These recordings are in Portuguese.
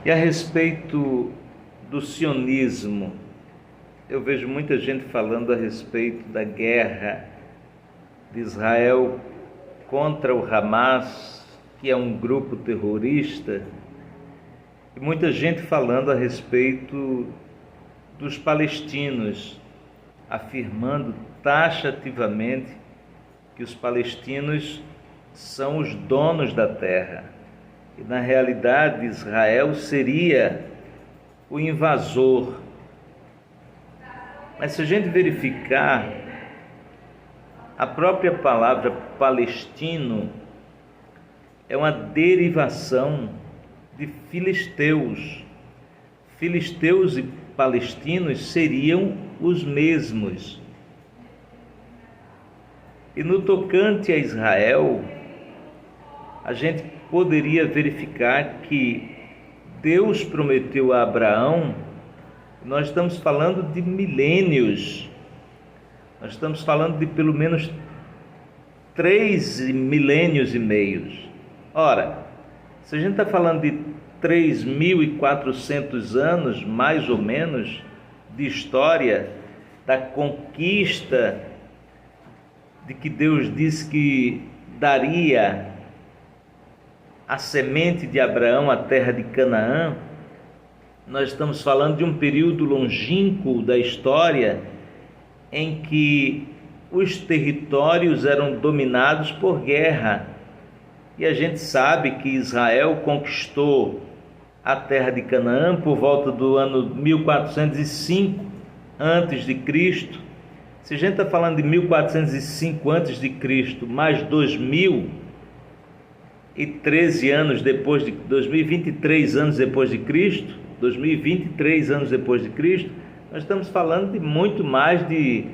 E a respeito do sionismo, eu vejo muita gente falando a respeito da guerra de Israel contra o Hamas, que é um grupo terrorista, e muita gente falando a respeito dos palestinos, afirmando taxativamente que os palestinos são os donos da terra. E na realidade Israel seria o invasor. Mas se a gente verificar, a própria palavra palestino é uma derivação de filisteus. Filisteus e palestinos seriam os mesmos. E no tocante a Israel, a gente poderia verificar que Deus prometeu a Abraão, nós estamos falando de milênios, nós estamos falando de pelo menos 3 milênios e meios. Ora, se a gente está falando de 3.400 anos, mais ou menos, de história, da conquista, de que Deus disse que daria a semente de Abraão à terra de Canaã, nós estamos falando de um período longínquo da história em que os territórios eram dominados por guerra. E a gente sabe que Israel conquistou a terra de Canaã por volta do ano 1405 a.C. Se a gente está falando de 1405 a.C., mais 2013 anos depois de 2023 anos depois de Cristo, 2023 anos depois de Cristo, nós estamos falando de muito mais de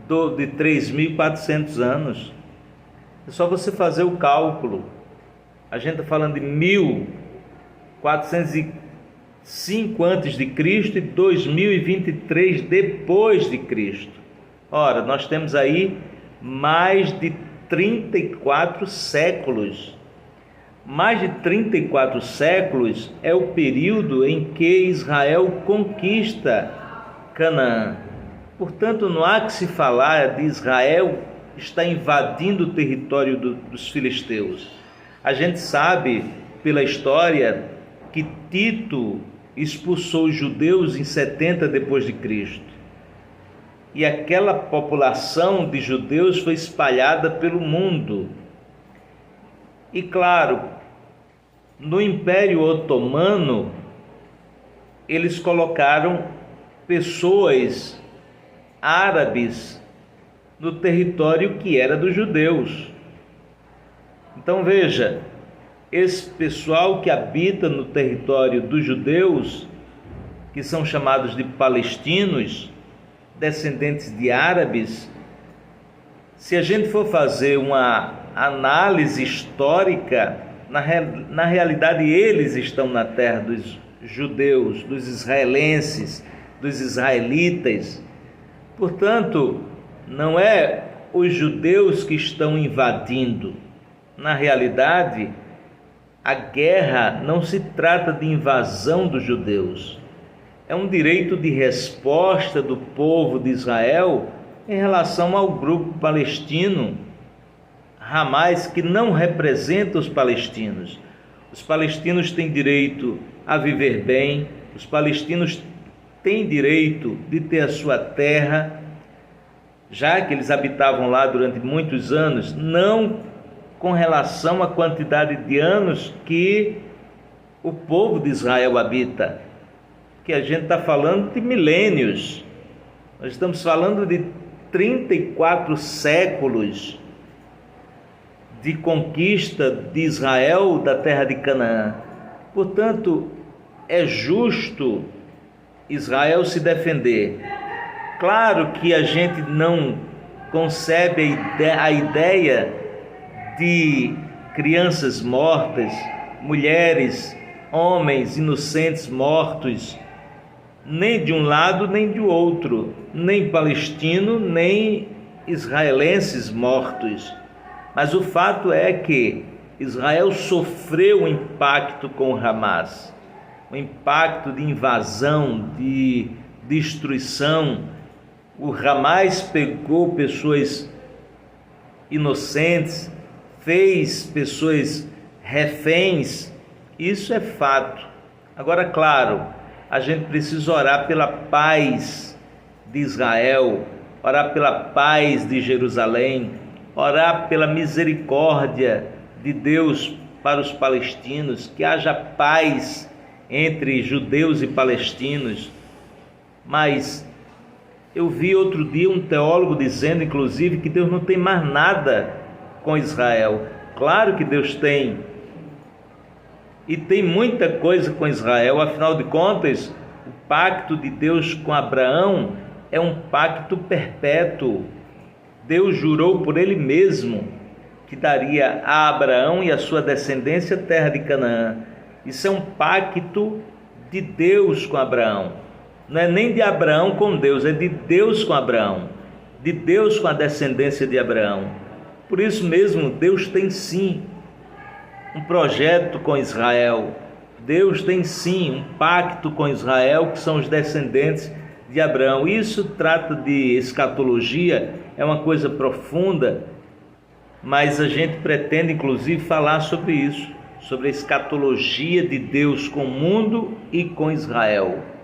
3.400 anos. É só você fazer o cálculo. A gente está falando de 1405 antes de Cristo e 2023 depois de Cristo. Ora, nós temos aí mais de 34 séculos. Mais de 34 séculos é o período em que Israel conquista Canaã. Portanto, não há que se falar de Israel está invadindo o território dos filisteus. A gente sabe pela história que Tito expulsou os judeus em 70 depois de Cristo. E aquela população de judeus foi espalhada pelo mundo. E claro, no Império Otomano, eles colocaram pessoas árabes no território que era dos judeus. Então veja, esse pessoal que habita no território dos judeus, que são chamados de palestinos, descendentes de árabes, se a gente for fazer uma análise histórica, na realidade eles estão na terra dos judeus, dos israelenses, dos israelitas. Portanto, não é os judeus que estão invadindo. Na realidade, a guerra não se trata de invasão dos judeus. É um direito de resposta do povo de Israel em relação ao grupo palestino, Hamas, que não representa os palestinos. Os palestinos têm direito a viver bem, os palestinos têm direito de ter a sua terra, já que eles habitavam lá durante muitos anos, não com relação à quantidade de anos que o povo de Israel habita, que a gente está falando de milênios. Nós estamos falando de 34 séculos de conquista de Israel da terra de Canaã. Portanto, é justo Israel se defender. Claro que a gente não concebe a ideia de crianças mortas, mulheres, homens inocentes mortos, nem de um lado nem do outro, nem palestino, nem israelenses mortos. Mas o fato é que Israel sofreu o impacto com o Hamas. o impacto de invasão, de destruição. O Hamas pegou pessoas inocentes, fez pessoas reféns, isso é fato. Agora, claro, a gente precisa orar pela paz de Israel, orar pela paz de Jerusalém, orar pela misericórdia de Deus para os palestinos, que haja paz entre judeus e palestinos. Mas eu vi outro dia um teólogo dizendo, inclusive, que Deus não tem mais nada com Israel. Claro que Deus tem, e tem muita coisa com Israel. Afinal de contas, o pacto de Deus com Abraão é um pacto perpétuo. Deus jurou por ele mesmo que daria a Abraão e a sua descendência a terra de Canaã. Isso é um pacto de Deus com Abraão. Não é nem de Abraão com Deus, é de Deus com Abraão, de Deus com a descendência de Abraão. Por isso mesmo, Deus tem sim um projeto com Israel. Deus tem sim um pacto com Israel, que são os descendentes de Abraão. Isso trata de escatologia, é uma coisa profunda, mas a gente pretende inclusive falar sobre isso, sobre a escatologia de Deus com o mundo e com Israel.